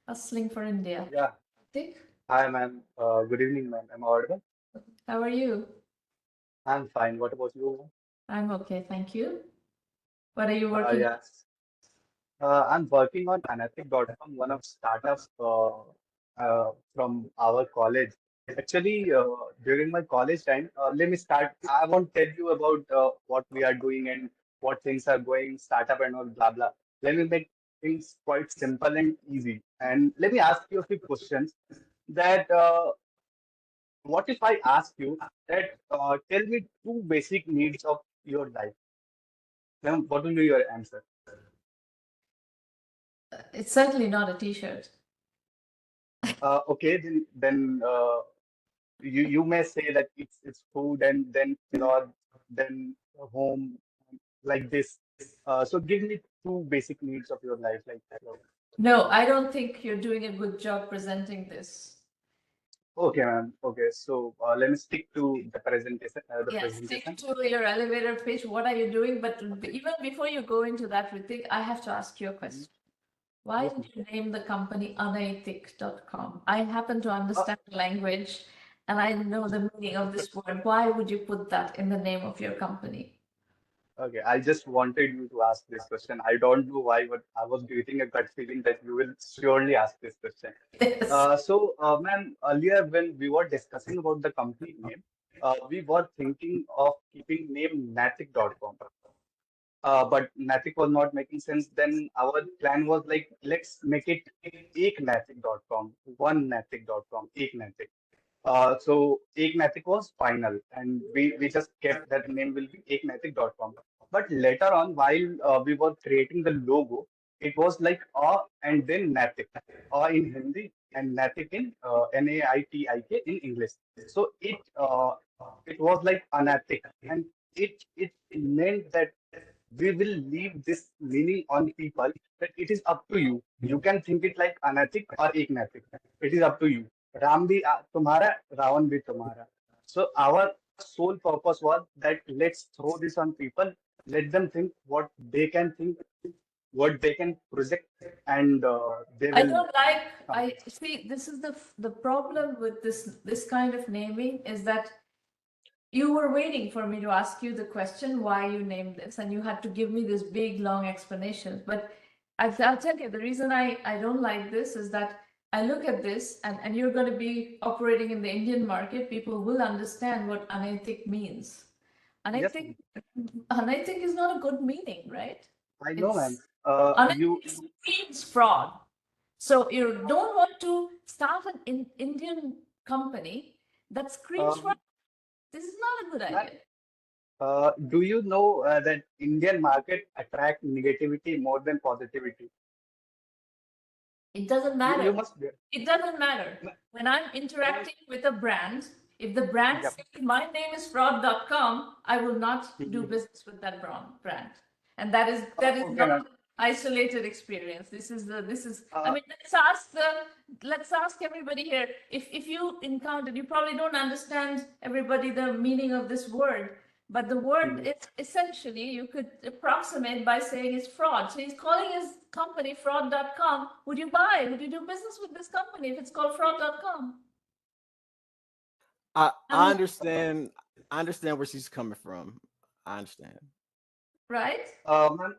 Hustling for India. Yeah. Hritik, Hi, ma'am. Good evening, ma'am. Am I audible? how are you? I'm fine. What about you, ma'am? I'm okay, thank you. What are you working on? Yes. I'm working on Anatic.com, one of startup from our college. Actually, during my college time, let me start. I won't tell you about what we are doing and what things are going, startup and all, blah, blah. Let me make things quite simple and easy. And let me ask you a few questions that what if I ask you that tell me two basic needs of your life? Then what will be your answer? It's certainly not a t-shirt. Okay, then you may say that it's food and then clothes, then home, like this. So give me two basic needs of your life, like No, I don't think you're doing a good job presenting this. okay, ma'am. Okay, so let me stick to the presentation. The Yeah, stick presentation. to your elevator pitch. What are you doing? But even before you go into that, Hritik, I have to ask you a Mhm. question. Why Yes, did ma'am. you name the company unethic.com? I happen to Uh, understand the language and I know the meaning of this word. Why would you put that in the name of your company? Okay, I just wanted you to ask this question. I don't know why, but I was getting a gut feeling that you will surely ask this question. Yes. Ma'am, earlier when we were discussing about the company name, we were thinking of keeping name Natik.com. But Natik was not making sense. Then our plan was like, let's make it eknatik.com, one Natik.com, eknatik. So Eknatik was final, and we just kept that name will be eknatik.com. But later on, while we were creating the logo, it was like and then Natik, in Hindi and Natik in Naitik in English. So it was like anatic, and it meant that we will leave this meaning on people that it is up to you. You can think it like anatic or eknatic. It is up to you. Ram bhi tumhara, Ravan bhi tumhara. So our sole purpose was that let's throw this on people, let them think what they can think, what they can project, and they I will don't like, come. I see, this is the problem with this kind of naming is that you were waiting for me to ask you the question why you named this, and you had to give me this big long explanation. But I'll tell you the reason I don't like this is that I look at this and you're going to be operating in the Indian market. People will understand what unethic means. Yes, Unethic, ma'am. unethic is not a good meaning, right? I know, ma'am. It's unethic You screams fraud. So you don't want to start an Indian company that screams fraud. um, This is not a good ma'am, idea. do you know that Indian market attract negativity more than positivity? It doesn't You matter. must be. It doesn't matter. When I'm Ma'am, interacting with a brand, if the brand yep. says my name is fraud.com, I will not do Mhm. business with that brand. And that is Okay, not ma'am. an isolated experience. This is I Uh, mean let's ask everybody here. If you encounter, you probably don't understand everybody the meaning of this word. But the word mhm. is essentially, you could approximate by saying it's fraud. So he's calling his company fraud.com. Would you buy? Would you do business with this company if it's called fraud.com? I I I mean, understand I understand where she's coming from. I understand. right? Ma'am,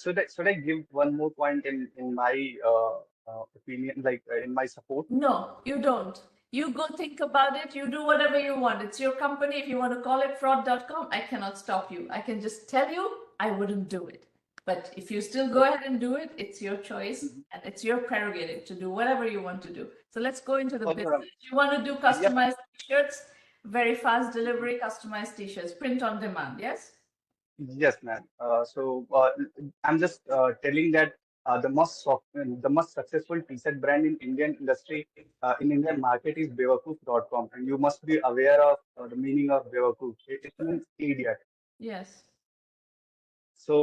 should I give one more point in my opinion, like in my support? No, you don't. You go think about it. You do whatever you want. It's your company. If you want to call it fraud.com, I cannot stop you. I can just tell you I wouldn't do it. But if you still go Oh, ahead and do it, it's your choice mhm. and it's your prerogative to do whatever you want to do. So let's go into the Okay, ma'am. business. You want to do Yes, customized t-shirts, very fast delivery, customized t-shirts, print on demand. Yes? yes, ma'am. I'm just telling that the most successful t-shirt brand in Indian industry, in Indian market is Bewakoof.com, and you must be aware of the meaning of Bewakoof. It means idiot. Yes. So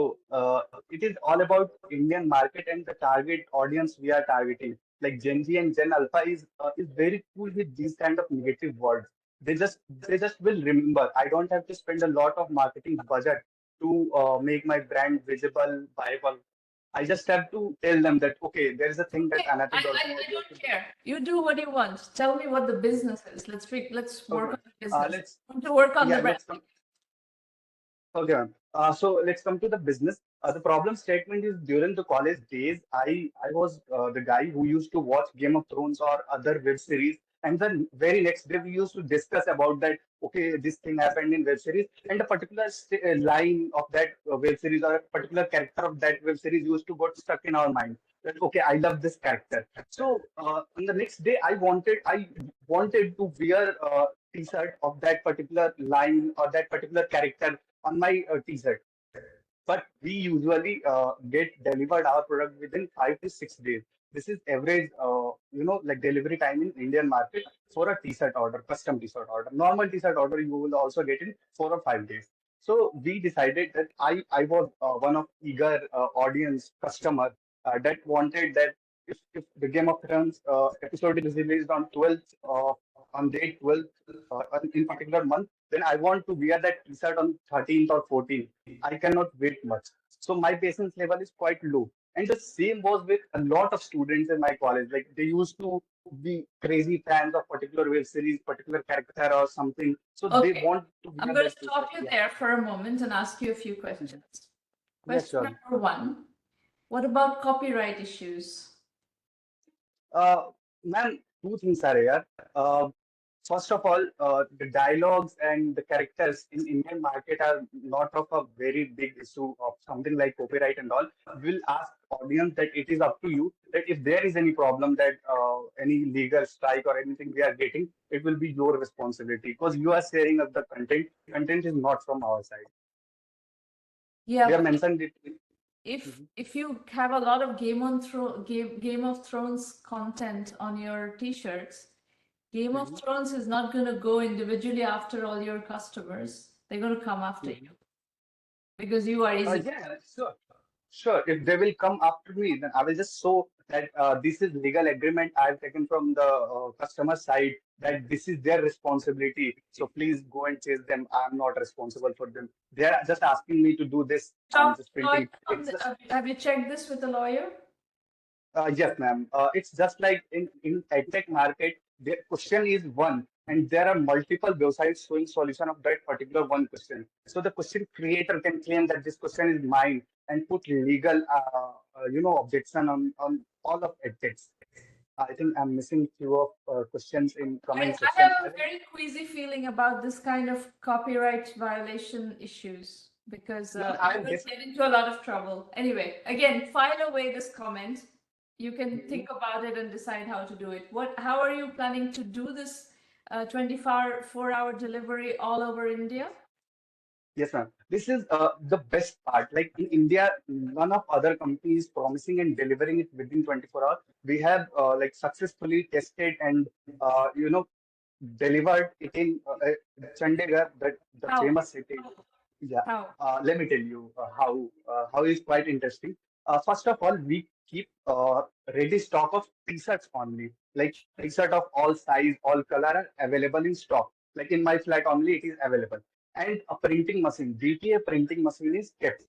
it is all about Indian market and the target audience we are targeting. Like Gen Z and Gen Alpha is very cool with these kind of negative words. They just will remember. I don't have to spend a lot of marketing budget to make my brand visible, viable. I just have to tell them that, okay, there is a thing that Okay, anatic.com I was used to don't do. care. You do what you want. Tell me what the business is. Let's work Okay. on the business. Let's, I want to work on yeah, the brand. let's come. Okay, ma'am. So let's come to the business. The problem statement is during the college days, I was the guy who used to watch Game of Thrones or other web series, and then very next day we used to discuss about that. Okay, this thing happened in web series, and a particular line of that web series or a particular character of that web series used to got stuck in our mind. That okay, I love this character. So on the next day, I wanted to wear a T-shirt of that particular line or that particular character on my t-shirt. But we usually get delivered our product within 5 to 6 days. This is average, like delivery time in Indian market for a t-shirt order, custom t-shirt order. Normal t-shirt order you will also get in 4 or 5 days. So we decided that I was one of eager audience customer that wanted that if the Game of Thrones episode is released on 12th on date 12th in particular month, then I want to wear that t-shirt on 13th or 14th. I cannot wait much. So my patience level is quite low. And the same was with a lot of students in my college. Like they used to be crazy fans of particular web series, particular character or something. So they Okay, want to I'm wear going to that stop t-shirt. you Yeah. there for a moment and ask you a few questions. Mhm. Yes, Question sure. number one, what about copyright issues? Uh, Ma'am, two things are here. Uh, First of all, the dialogues and the characters in Indian market are not of a very big issue of something like copyright and all. We'll ask audience that it is up to you that if there is any problem that any legal strike or anything we are getting, it will be your responsibility because you are sharing of the content. Content is not from our side. Yeah, We have but mentioned it. if you have a lot of Game of Thrones content on your t-shirts, Game of Mhm. Thrones is not going to go individually after all your customers. They're going to come after you because you are easy. Yeah, sure. Sure. If they will come after me, then I will just show that this is legal agreement I have taken from the customer side that this is their responsibility. So please go and chase them. I am not responsible for them. They are just asking me to do this. I'm Talk just to lawyer printing. It's just have you checked this with a lawyer? yes, ma'am. It's just like in edtech market, the question is one, and there are multiple websites showing solution of that particular one question. So the question creator can claim that this question is mine and put legal, objection on all of edtechs. I think I'm missing few of questions in comment I have section. I a think very queasy feeling about this kind of copyright violation issues because ma'am, you're going to get into a lot of trouble. Anyway, again, file away this comment. You can think about it and decide how to do it. How are you planning to do this 24-hour delivery all over India? yes, ma'am. This is the best part. Like in India, none of other companies promising and delivering it within 24 hours. We have like successfully tested and delivered it in Chandigarh, the How? famous city. Yeah, How? let me tell you how is quite interesting. First of all, we keep ready stock of t-shirts only, like t-shirt of all size, all color are available in stock. Like in my flat only, it is available. And a printing machine, DTA printing machine is kept.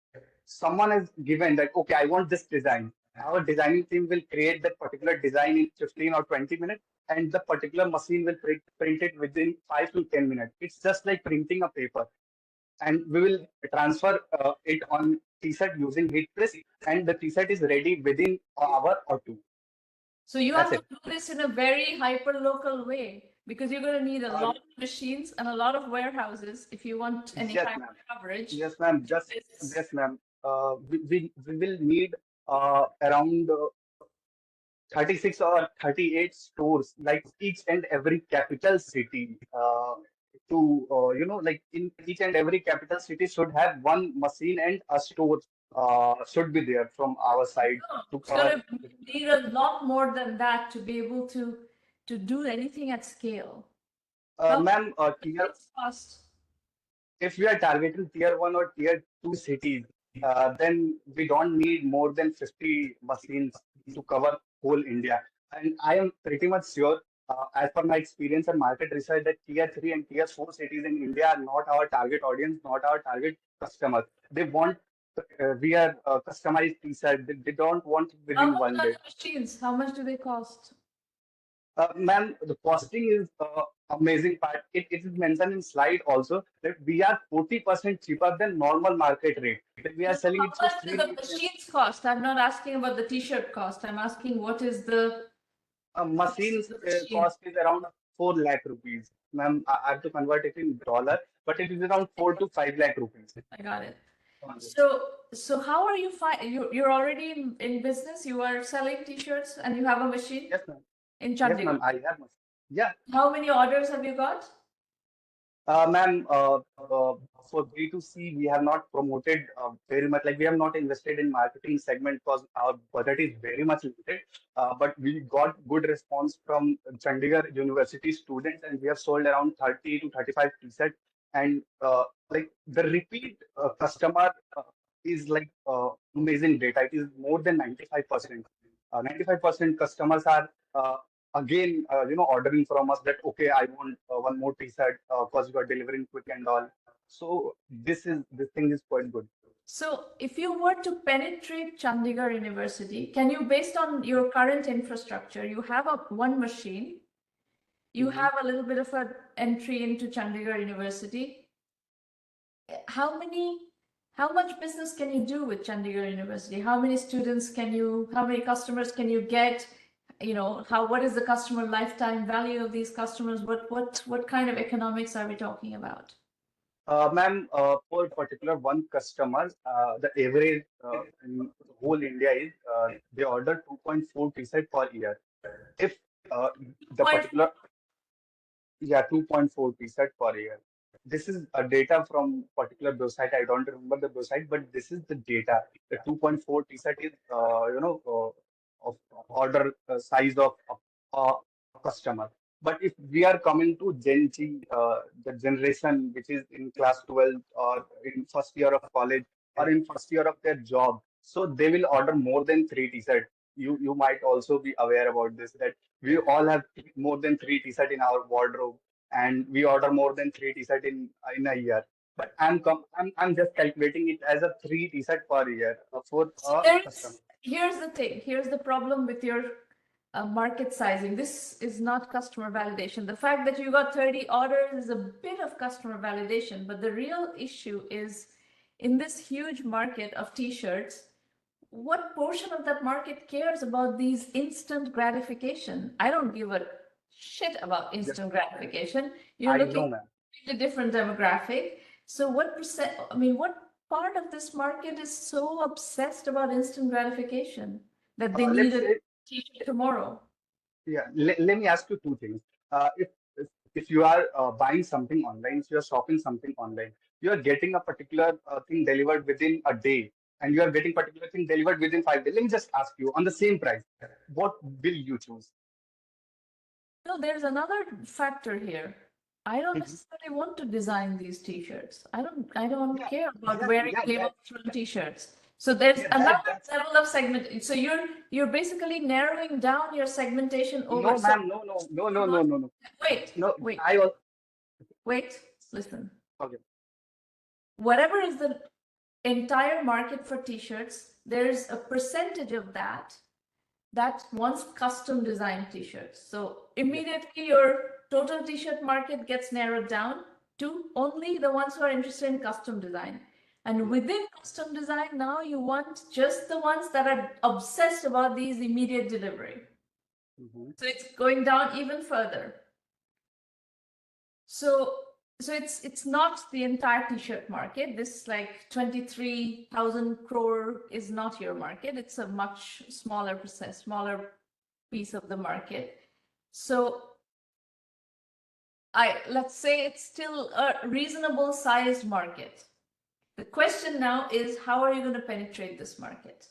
Someone has given that, okay, I want this design. Our designing team will create that particular design in 15 or 20 minutes, and the particular machine will print it within 5 to 10 minutes. It's just like printing a paper, and we will transfer it on t-shirt using heat press, and the t-shirt is ready within an hour or two. So you That's have to it. do this in a very hyper local way because you're going to need a Uh, lot of machines and a lot of warehouses if you want any yes, kind ma'am. of coverage. Yes, ma'am. Just This yes, ma'am. We will need around 36 or 38 stores, like each and every capital city. Like in each and every capital city should have one machine and a store should be there from our side no, to it's going cover. to need a lot more than that to be able to do anything at scale. How Ma'am, fixed cost? if we are targeting tier one or tier two cities, then we don't need more than 50 machines to cover whole India. And I am pretty much sure, as per my experience and market research, that tier three and tier four cities in India are not our target audience, not our target customers. They want we are customized T-shirt. They don't want it How within much one are day. the machines? How much do they cost? Ma'am, the costing is amazing part. It is mentioned in slide also that we are 40% cheaper than normal market rate. That we are No, selling how it for much do the 3 machines cost? I'm not asking about the t-shirt cost. I'm asking what is the cost of machines the machine? cost is around 4 lakh rupees. Ma'am, I have to convert it in dollar, but it is around 4 to 5 lakh rupees. I got it. On this. So how are you you're already in business? You are selling t-shirts and you have a machine Yes, ma'am. in Yes, ma'am. Chandigarh. I have. Yeah, How many orders have you got? Ma'am, for B2C, we have not promoted very much. Like we have not invested in marketing segment because our budget is very much limited. But we got good response from Chandigarh University students, and we have sold around 30 to 35 t-shirts. And like the repeat customer is like amazing data. It is more than 95%. 95% customers are again, ordering from us that, okay, I want one more t-shirt because you are delivering quick and all. So this thing is quite good. So if you were to penetrate Chandigarh University, can you, based on your current infrastructure, you have one machine, you Mhm. have a little bit of an entry into Chandigarh University. How much business can you do with Chandigarh University? How many students how many customers can you get? What is the customer lifetime value of these customers? What kind of economics are we talking about? Ma'am, for particular one customer, the average in the whole India is they order 2.4 t-shirt per year. If the Point particular, yeah, 2.4 t-shirt per year. This is a data from particular website. I don't remember the website, but this is the data. The 2.4 t-shirt is, of order size of a customer. But if we are coming to Gen Z, the generation which is in class 12 or in first year of college or in first year of their job, so they will order more than three t-shirt. You might also be aware about this, that we all have more than three t-shirt in our wardrobe, and we order more than three t-shirt in a year. But I'm just calculating it as a three t-shirt per year for a customer. Here's the thing. Here's the problem with your market sizing. This is not customer validation. The fact that you got 30 orders is a bit of customer validation, but the real issue is in this huge market of t-shirts, what portion of that market cares about these instant gratification? I don't give a shit about Yes, instant gratification. You're I looking know, ma'am. at a different demographic. So what percent, I mean, what part of this market is so obsessed about instant gratification that they need Let's a say, t-shirt tomorrow? yeah. Let me ask you two things. If you are buying something online, if you are shopping something online, you are getting a particular thing delivered within a day, and you are getting particular thing delivered within 5 days. Let me just ask you on the same price, what will you choose? No, there's another factor here. I don't necessarily want to design these t-shirts. I don't Yeah, care about yeah, wearing yeah, Game of that, Thrones t-shirts. So there's yeah, another that's level of segment. So you're basically narrowing down your segmentation over. no, So ma'am, no, no, no, no, no, no, no, wait, no. wait, I was wait, listen. okay. Whatever is the entire market for t-shirts, there's a percentage of that wants custom designed t-shirts. So Yes. immediately your total t-shirt market gets narrowed down to only the ones who are interested in custom design. And Yes. within custom design, now you want just the ones that are obsessed about these immediate delivery. Mhm. So it's going down even further. So it's not the entire t-shirt market. This like 23,000 crore is not your market. It's a much smaller smaller piece of the market. So let's say it's still a reasonable sized market. The question now is, how are you going to penetrate this market?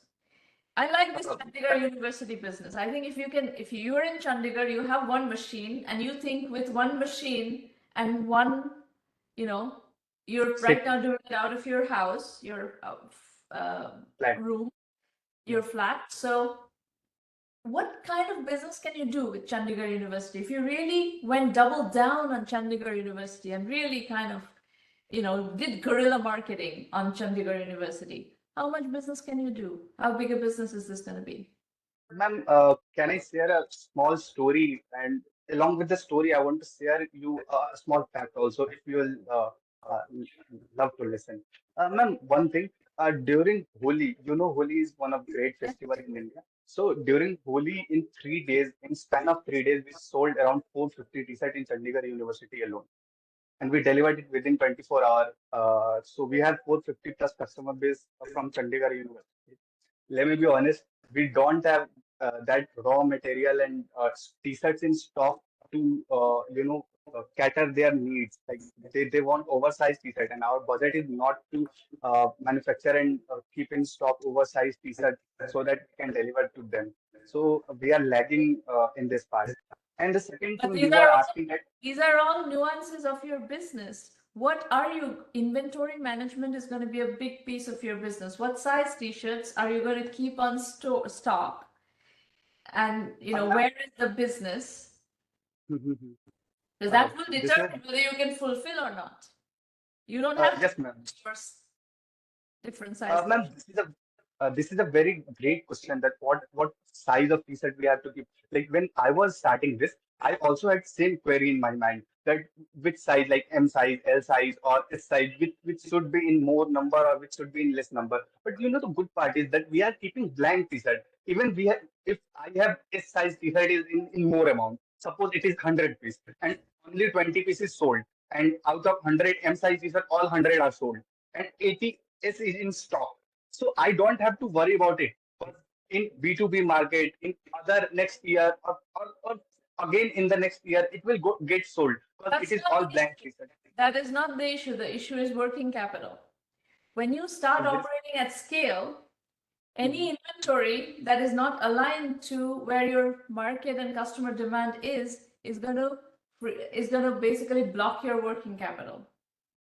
I like this Uh, Chandigarh University business. I think if you're in Chandigarh, you have one machine and you think with one machine and one, you know, you're right Sit now doing it out of your house, your flat. room, your Yes. flat. So what kind of business can you do with Chandigarh University? If you really went double down on Chandigarh University and really kind of, did guerrilla marketing on Chandigarh University, How much business can you do? How big a business is this going to be? Ma'am, can I share a small story? And along with the story, I want to share you a small fact also, if you will uh, love to listen. Ma'am, one thing, during Holi, Holi is one of great Yes. festival in India. So during Holi, in 3 days, in span of 3 days, we sold around 450 t-shirt in Chandigarh University alone, and we delivered it within 24 hours. So we have 450 plus customer base from Chandigarh University. Let me be honest, we don't have that raw material and t-shirts in stock to cater their needs. Like they want oversized t-shirt, and our budget is not to manufacture and keep in stock oversized t-shirt so that we can deliver to them. So we are lagging in this part. And the second But thing you were asking that. these are all nuances of your business. What are you? Inventory management is going to be a big piece of your business. What size t-shirts are you going to keep on stock? And Ma'am, where is the business? Because uh, that will this is determine whether you can fulfill or not. You don't have yes, ma'am. different size. Ma'am, this is a very great question. That what size of t-shirt we have to keep. Like when I was starting this, I also had same query in my mind that which size, like M size, L size, or S size, which should be in more number or which should be in less number. But the good part is that we are keeping blank t-shirt. Even we have, if I have S size t-shirt is in more amount. Suppose it is 100 piece and only 20 pieces sold, and out of 100 M size t-shirt, all 100 are sold, and 80 is in stock. So I don't have to worry about it. But in B2B market, in other next year, or again in the next year, it will get sold because it That's is not all the blank issue. t-shirt. That is not the issue. The issue is working capital. When you start Yes. operating at scale, Mhm. any inventory that is not aligned to where your market and customer demand is going to basically block your working capital.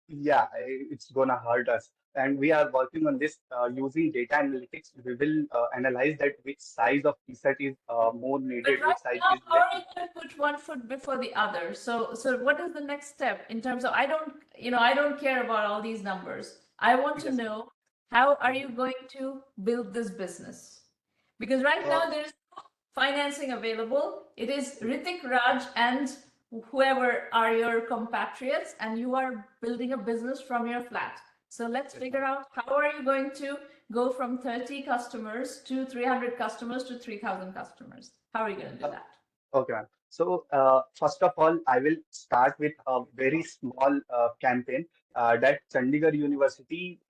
Yeah, it's gonna hurt us. And we are working on this using data analytics. We will analyze that which size of t-shirt is more But needed, which right size now, is how less. are you going to put one foot before the other? So what is the next step in terms of, I don't care about all these numbers. I want to Yes. know, how are you going to build this business? Because right Uh, now there's no financing available. It is Hritik, Raj, and whoever are your compatriots, and you are building a business from your flat. So let's yes, ma'am. figure out, how are you going to go from 30 customers to 300 customers to 3,000 customers? How are you going to do that? Okay, ma'am. So, first of all, I will start with a very small campaign that Chandigarh University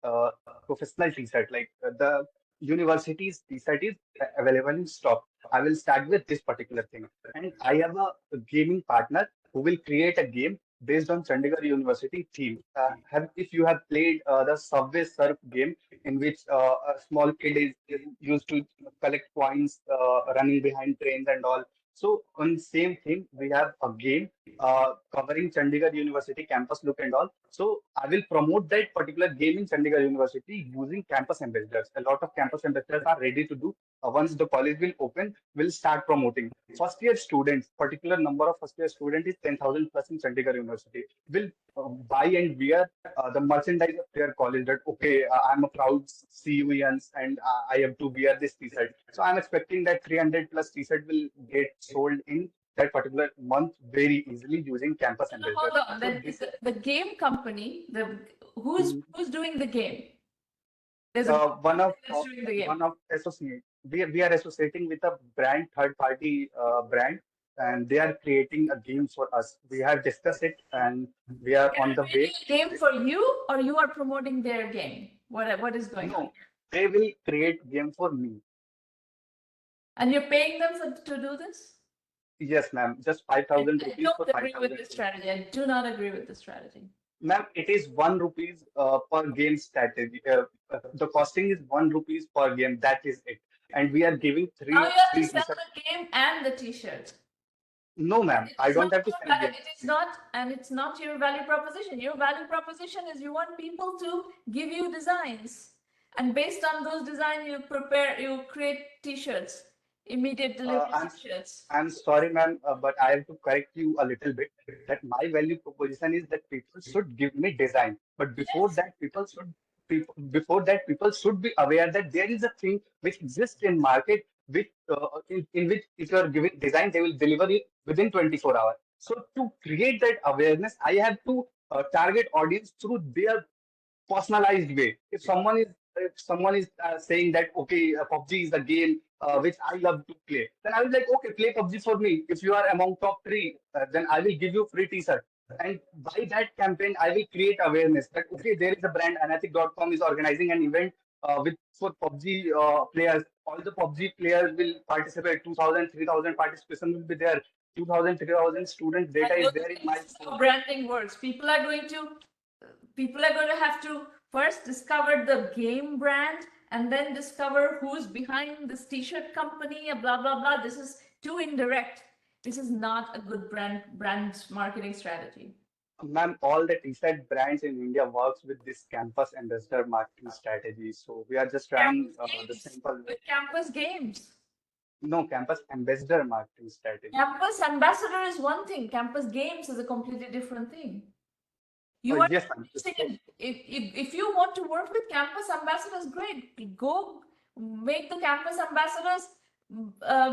professional t-shirt, like the university's t-shirt is available in stock. I will start with this particular thing. And I have a gaming partner who will create a game based on Chandigarh University theme. If you have played the Subway Surf game, in which a small kid is used to collect coins running behind trains and all, so on same thing, we have a game covering Chandigarh University campus look and all. So I will promote that particular game in Chandigarh University using campus ambassadors. A lot of campus ambassadors are ready to do. Once the college will open, we'll start promoting. First year students, particular number of first year students is 10,000 plus in Chandigarh University, will buy and wear the merchandise of their college. That okay, I'm a proud CUEans and I have to wear this t-shirt. So I'm expecting that 300 plus t-shirt will get sold in that particular month very easily using campus No, ambassadors. hold on. So Then this the game company, the who's doing the game? There's a one of that's doing the game. one of associate. We are associating with a brand, third party brand, and they are creating a game for us. We have discussed it, and we are on the They're way. creating a game for you, or you are promoting their game? What is going on? No, they will create game for me. And you're paying them to do this? Yes, ma'am. Just I, 5,000 I rupees for don't agree with 5,000. this strategy. I do not agree with this strategy. Ma'am, it is 1 rupees per game strategy. The costing is 1 rupees per game. That is it. And we are giving Now you have to three sell t-shirts. the game and the t-shirt. No, And ma'am. it I is not don't have to your sell game. it is not, and it's not your value proposition. Your value proposition is you want people to give you designs. And based on those designs, you create t-shirts, immediate Uh, delivery I'm t-shirts. I'm sorry, ma'am, but I have to correct you a little bit. That my value proposition is that people should give me design, but before Yes. that, people should. before that, people should be aware that there is a thing which exists in market, which in which if you are giving design, they will deliver it within 24 hours. So to create that awareness, I have to target audience through their personalized way. If someone is saying that okay, PUBG is the game which I love to play, then I will like okay, play PUBG for me. If you are among top three, then I will give you free T-shirt. And by that campaign, I will create awareness that okay, there is a brand. Anatic.com is organizing an event with for PUBG players. All the PUBG players will participate. 2,000, 3,000 participation will be there. 2,000, 3,000 student data is there in my This is phone. how branding works. People are going to have to first discover the game brand and then discover who's behind this t-shirt company, blah blah blah. This is too indirect. This is not a good brand marketing strategy. Ma'am, all the T-shirt brands in India works with this campus ambassador marketing strategy. So we are just trying Campus the games. simple way. With campus games. No, campus ambassador marketing strategy. Campus ambassador is one thing. Campus games is a completely different thing. You are Yes, ma'am. if you want to work with campus ambassadors, great. Go make the campus ambassadors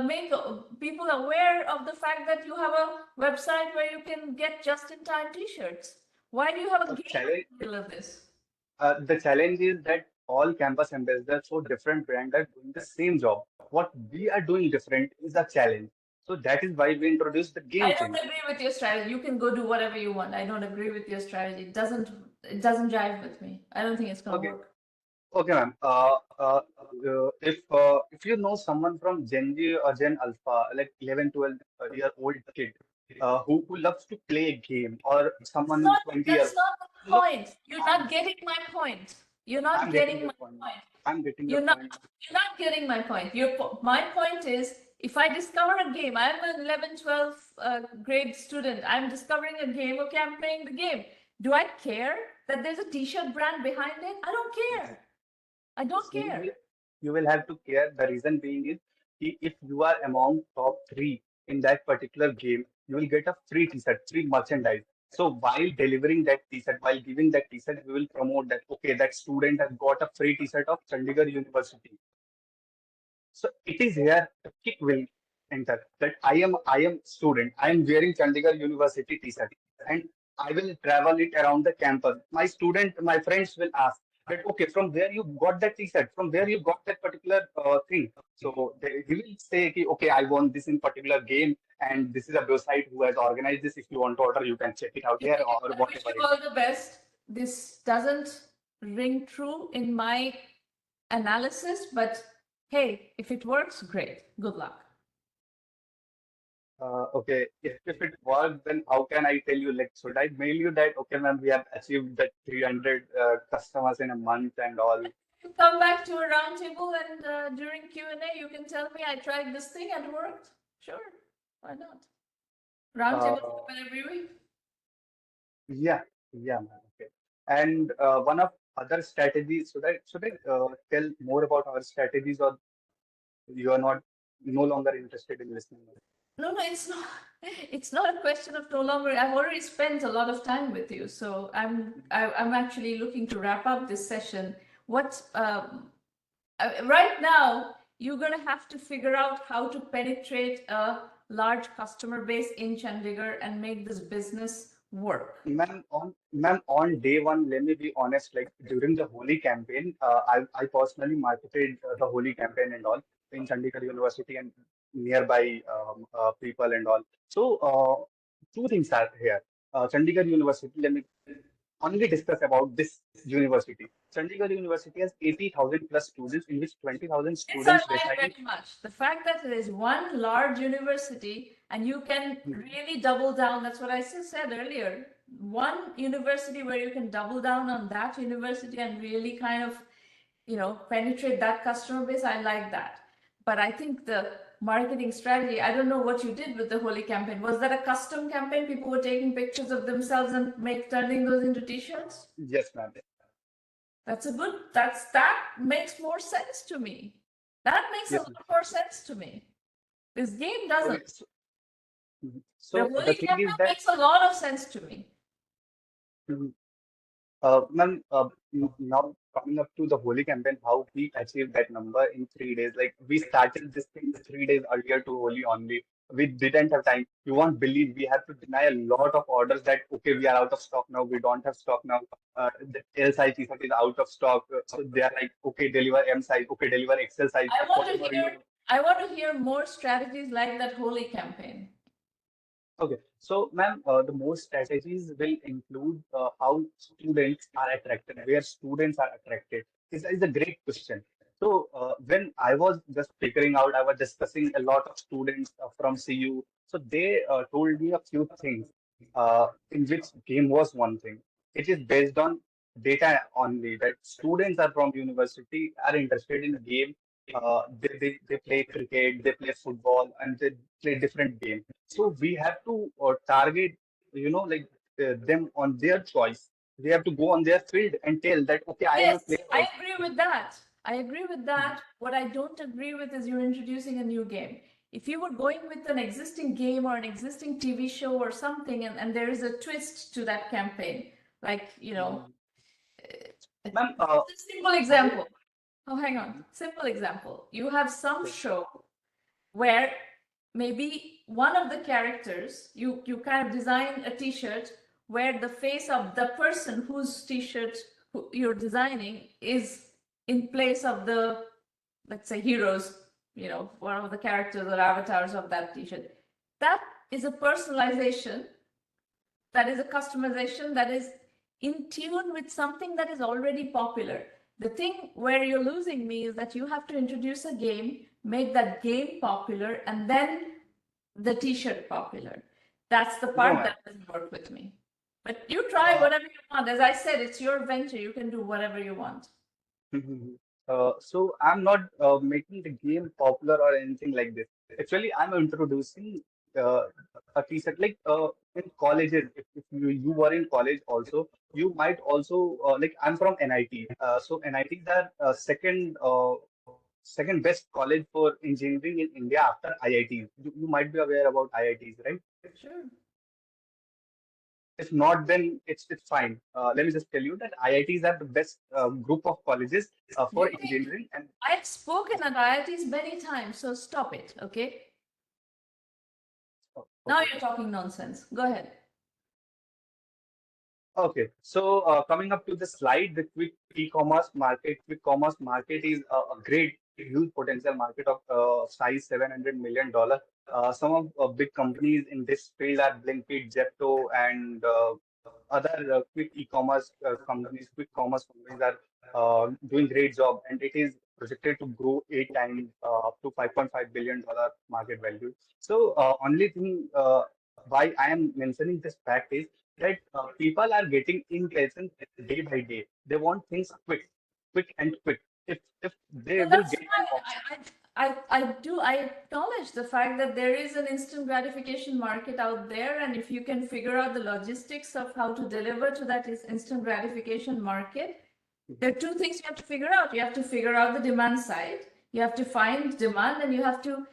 make people aware of the fact that you have a website where you can get just-in-time t-shirts. Why do you have a game Challenge, in the middle of this? the challenge is that all campus ambassadors for different brands are doing the same job. What we are doing different is a challenge. So that is why we introduced the I game don't change. agree with your strategy. You can go do whatever you want. I don't agree with your strategy. It doesn't jive with me. I don't think it's gonna Okay, work. okay, ma'am. If you know someone from Gen Z or Gen Alpha, like 11, 12 year old kid, who loves to play a game, or That's someone not 20 that's years, not the no, point. You're I'm not getting my point. You're not I'm getting getting your my point. point. I'm getting your You're not point. you're not getting my point. My point is if I discover a game, I'm an 11, 12 grade student. I'm discovering a game. Okay, I'm playing the game. Do I care that there's a t-shirt brand behind it? I don't care. I don't So care. you will have to care. The reason being is if you are among top three in that particular game, you will get a free T-shirt, free merchandise. So while delivering that T-shirt, while giving that T-shirt, we will promote that okay, that student has got a free T-shirt of Chandigarh University. So it is here the kick will enter that I am student. I am wearing Chandigarh University T-shirt and I will travel it around the campus. My friends will ask that okay, from where you got that T-shirt, from where you got that particular thing. So he will say ki, okay, I won this in particular game and this is a website who has organized this. If you want to order, you can check it out here or I wish whatever you it all is. the best. This doesn't ring true in my analysis, but hey, if it works, great. Good luck. Okay, if it works, then how can I tell you? Like, should I mail you that? Okay, ma'am, we have achieved that 300 customers in a month and all. You come back to a round table and during Q&A, you can tell me I tried this thing and it worked. Sure, why not? Round Uh, tables happen every week. yeah, yeah, ma'am. Okay. And one of other strategies, should I tell more about our strategies, or you are not no longer interested in listening? No, no, it's not. It's not a question of no longer. I've already spent a lot of time with you, so I'm actually looking to wrap up this session. What right now you're going to have to figure out how to penetrate a large customer base in Chandigarh and make this business work. Ma'am, on day one, let me be honest, like during the Holi campaign, I personally marketed the Holi campaign and all in Chandigarh University and nearby people and all. So, two things are here. Chandigarh University, let me only discuss about this university. Chandigarh University has 80,000 plus students, in which 20,000 It's our students life reside in. very much. The fact that there is one large university and you can really double down, that's what I said earlier. One university where you can double down on that university and really kind of, penetrate that customer base. I like that. But I think the marketing strategy, I don't know what you did with the Holi campaign. Was that a custom campaign? People were taking pictures of themselves and turning those into t-shirts? Yes, ma'am. That makes more sense to me. That makes a Yes, lot ma'am. more sense to me. This game doesn't. Okay. So, The so the Holi thing is campaign that. makes a lot of sense to me. Mhm. Ma'am, now coming up to the Holi campaign, how we achieved that number in 3 days? Like we started this thing 3 days earlier to Holi only. We didn't have time. You won't believe we had to deny a lot of orders that okay, we are out of stock now. We don't have stock now. The L size t-shirt is out of stock. So they are like, okay, deliver M size. Okay, deliver XL size. I want to Whatever hear you. I want to hear more strategies like that Holy campaign. Okay, so ma'am, the most strategies will include how students are attracted, where students are attracted. Is a great question. So when I was just figuring out, I was discussing a lot of students from CU. So they told me a few things, in which game was one thing. It is based on data only that students are from university are interested in game. They play cricket, they play football, and they play different games. So we have to target, like them on their choice. We have to go on their field and tell that, okay, I am a Yes, player I also. agree with that. I agree with that. What I don't agree with is you're introducing a new game. If you were going with an existing game or an existing TV show or something, and there is a twist to that campaign, like, Ma'am, a simple I. example. Oh, hang on. Simple example. You have some show where maybe one of the characters, you kind of design a t-shirt where the face of the person whose t-shirt you're designing is in place of the, let's say, heroes, one of the characters or avatars of that t-shirt. That is a personalization, that is a customization, that is in tune with something that is already popular. The thing where you're losing me is that you have to introduce a game, make that game popular, and then the t-shirt popular. That's the No, part ma'am. that doesn't work with me. But you try Uh, whatever you want. As I said, it's your venture. You can do whatever you want. so I'm not making the game popular or anything like this. Actually, I'm introducing uh, a t-shirt like in colleges. If you were in college also, you might also like I'm from NIT. So NITs are second best college for engineering in India after IITs. You might be aware about IITs, right? Sure. If not, then it's fine. Let me just tell you that IITs are the best group of colleges for Hritik, engineering. And I've spoken at IITs many times, so stop it, okay? Now okay, you're talking nonsense. Go ahead. okay. So coming up to the slide, the quick e-commerce market. Quick commerce market is a great, huge potential market of size $700 million. Some of big companies in this field are Blinkit, Zepto, and other quick e-commerce companies, quick commerce companies are doing great job, and it is projected to grow 8 times up to $5.5 billion market value. So only thing why I am mentioning this fact is that people are getting impatient day by day. They want things quick, quick and quick. If they No, will that's get an option. fine. I acknowledge the fact that there is an instant gratification market out there, and if you can figure out the logistics of how to deliver to that is instant gratification market, there are two things you have to figure out. You have to figure out the demand side. You have to find demand, and you have to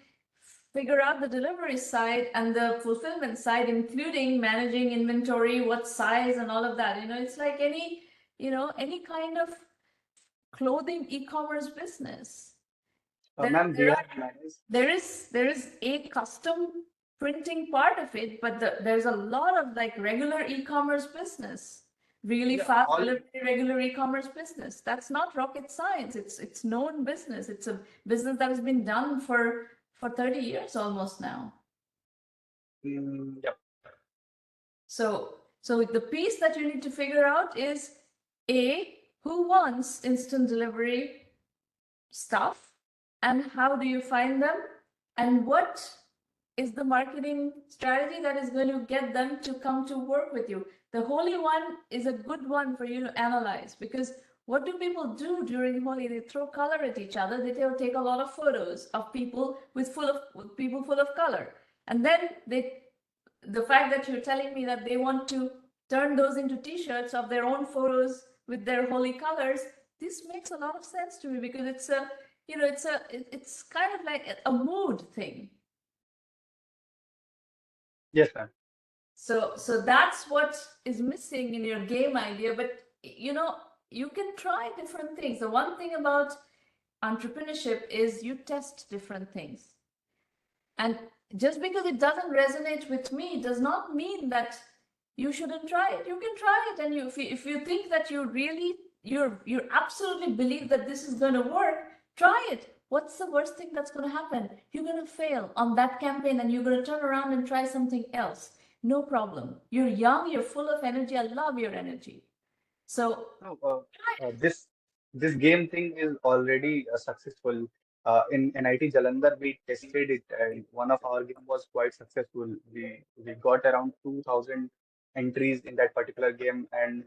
figure out the delivery side and the fulfillment side, including managing inventory, what size, and all of that. It's like any kind of clothing e-commerce business. Ma'am, we There have are managed. there is a custom printing part of it, but there's a lot of like regular e-commerce business, really Yeah, fast all. delivery, regular e-commerce business. That's not rocket science. It's known business. It's a business that has been done for 30 years almost now. Yep. So the piece that you need to figure out is A, who wants instant delivery stuff, and how do you find them, and what is the marketing strategy that is going to get them to come to work with you. The Holy one is a good one for you to analyze, because what do people do during Holi? They throw color at each other. They take a lot of photos of people with people full of color, and then the fact that you're telling me that they want to turn those into t-shirts of their own photos with their holy colors, this makes a lot of sense to me, because it's kind of like a mood thing. Yes, ma'am. So that's what is missing in your game idea. But you can try different things. The one thing about entrepreneurship is you test different things. And just because it doesn't resonate with me does not mean that you shouldn't try it. You can try it, and if you think that you absolutely believe that this is going to work, try it. What's the worst thing that's going to happen? You're going to fail on that campaign, and you're going to turn around and try something else. No problem. You're young. You're full of energy. I love your energy. So No, this game thing is already successful. In NIT Jalandhar, we tested it, and one of our game was quite successful. We got around 2,000 entries in that particular game, and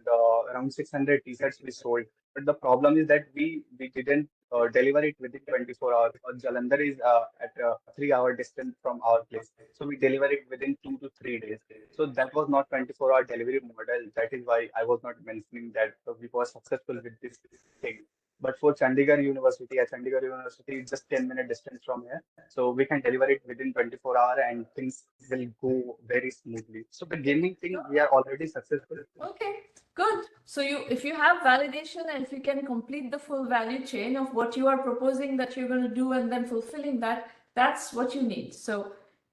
around 600 t-shirts we sold. But the problem is that we didn't deliver it within 24 hours. Jalandhar is at a 3-hour distance from our place, so we deliver it within 2 to 3 days. So that was not 24-hour delivery model. That is why I was not mentioning that we were successful with this thing. But for Chandigarh University is just 10-minute distance from here. So we can deliver it within 24 hours and things will go very smoothly. So the gaming thing, we are already successful. okay, good. So if you have validation and if you can complete the full value chain of what you are proposing that you're going to do and then fulfilling that, that's what you need. So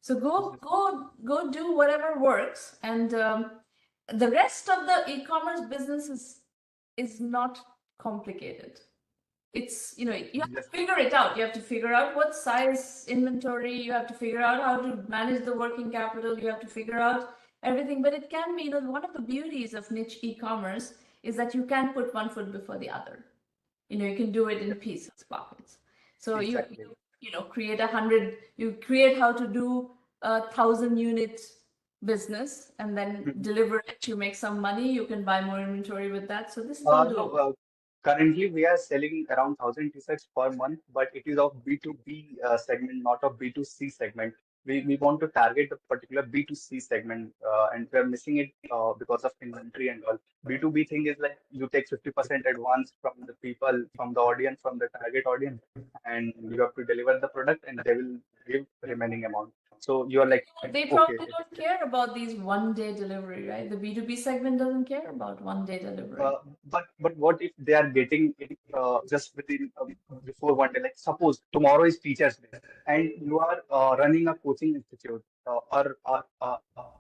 go do whatever works, and the rest of the e-commerce business is not complicated. It's you have to Yes. figure it out. You have to figure out what size inventory, you have to figure out how to manage the working capital, you have to figure out everything. But it can be, one of the beauties of niche e-commerce is that you can put one foot before the other. You can do it in pieces, pockets. So Exactly. create 100, you create how to do 1,000 unit business and then deliver it, you make some money, you can buy more inventory with that. So this is all No, doable. currently we are selling around 1,000 t-shirts per month, but it is of B2B segment, not of B2C segment. We want to target the particular B2C segment, and we are missing it because of inventory and all. B2B thing is like you take 50% advance from the people, from the audience, from the target audience, and you have to deliver the product, and they will give remaining amount. So you are like, They okay, probably don't care about these 1 day delivery, right? The B2B segment doesn't care about 1 day delivery. but what if they are getting it just within before one day? Like suppose tomorrow is Teachers' Day, and you are running a coaching institute or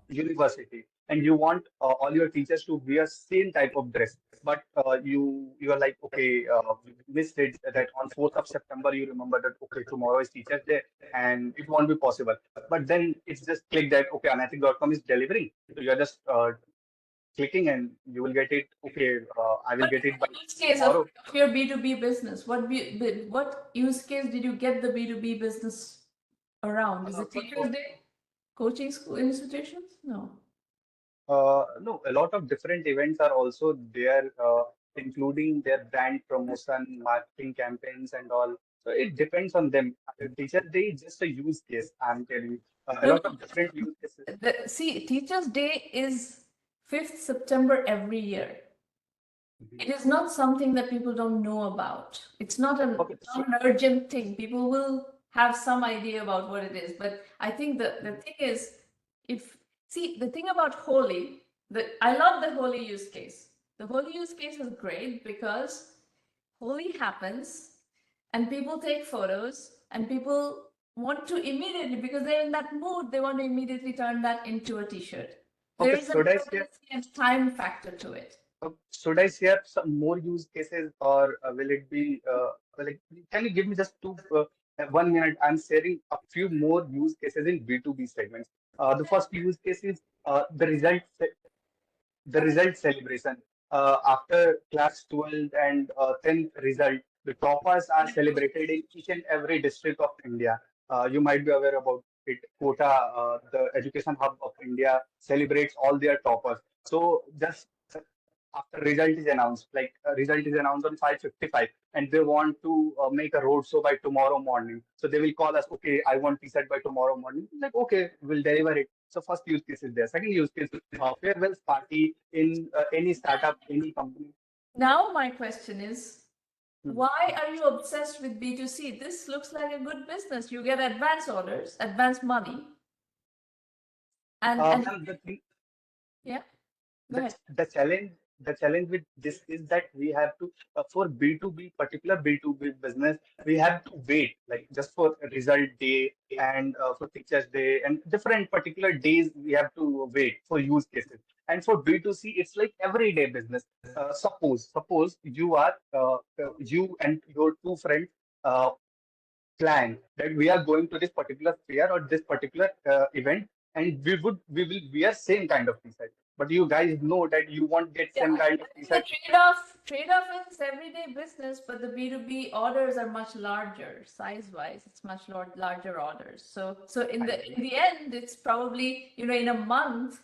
university, and you want all your teachers to wear same type of dress. But you are like, okay, you missed it that on 4th of September you remember that okay, tomorrow is Teachers' Day and it won't be possible. But then it's just click that okay, anatic.com is delivering. So you're just clicking and you will get it. Okay, I will What get is it by the use case of tomorrow. your B2B business? What use case did you get the B2B business around? Is it For, Teachers' Day? Coaching school institutions? No. no, a lot of different events are also there, including their brand promotion, marketing campaigns, and all. So it depends on them. Teacher Day is just a use case. I'm telling you, a No, lot no. of different use cases. See, Teachers' Day is 5th September every year. Mhm. It is not something that people don't know about. It's not Okay, not an urgent thing. People will have some idea about what it is. But I think the thing is, the thing about Holi, I love the Holi use case. The Holi use case is great because Holi happens and people take photos and people want to immediately, because they're in that mood, they want to immediately turn that into a t-shirt. There okay. is an Should I share? urgency and time factor to it. Should I share some more use cases, or will it be like? Can you give me just 1 minute? I'm sharing a few more use cases in B2B segments. The first use case is the result celebration. After class 12 and 10th result, the toppers are celebrated in each and every district of India. You might be aware about it. Kota, the education hub of India, celebrates all their toppers. So just after result is announced, like result is announced on 5:55, and they want to make a road show by tomorrow morning. So they will call us, okay, I want T-shirt by tomorrow morning. Like, okay, we'll deliver it. So first use case is there. Second use case, farewell party in any startup, any company. Now my question is, Mhm. why are you obsessed with B2C? This looks like a good business. You get advance orders, advance money, and Ma'am, the thing, yeah, go the, ahead. the challenge the challenge with this is that we have to for B2B, particular B2B business, we have to wait like just for a result day and for teachers day and different particular days we have to wait for use cases. And for B2C, it's like everyday business. Suppose you and your two friends uh, plan that we are going to this particular fair or this particular event, and we will wear same kind of t-shirt. But you guys know that you won't get Yeah, same I kind of think the t-shirt. trade-off is everyday business, but the B2B orders are much larger size-wise. It's much larger orders. So in I the agree. in the end, it's probably, in a month,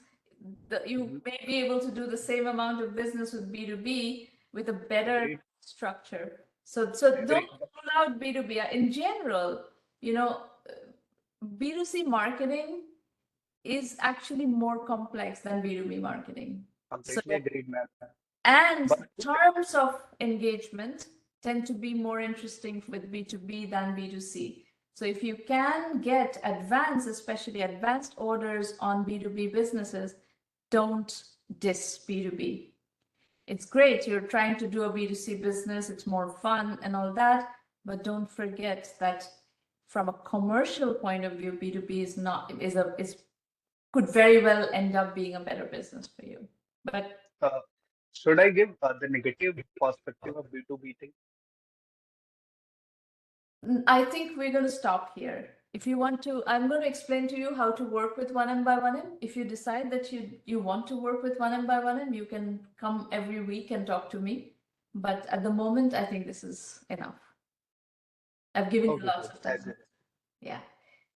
you Mhm. may be able to do the same amount of business with B2B with a better Agreed. structure. So Agreed. don't rule out B2B. In general, you know, B2C marketing is actually more complex than B2B marketing. So, Completely agreed, ma'am. and But terms of engagement tend to be more interesting with B2B than B2C. So if you can get advanced, especially advanced orders on B2B businesses, don't diss B2B. It's great, you're trying to do a B2C business, it's more fun and all that, but don't forget that from a commercial point of view, B2B could very well end up being a better business for you. But uh, should I give the negative perspective of B2B thing? I think we're going to stop here. If you want to, I'm going to explain to you how to work with 1M by 1M. If you decide that you want to work with 1M by 1M, you can come every week and talk to me. But at the moment, I think this is enough. I've given you Okay, lots cool. of As time. Yeah.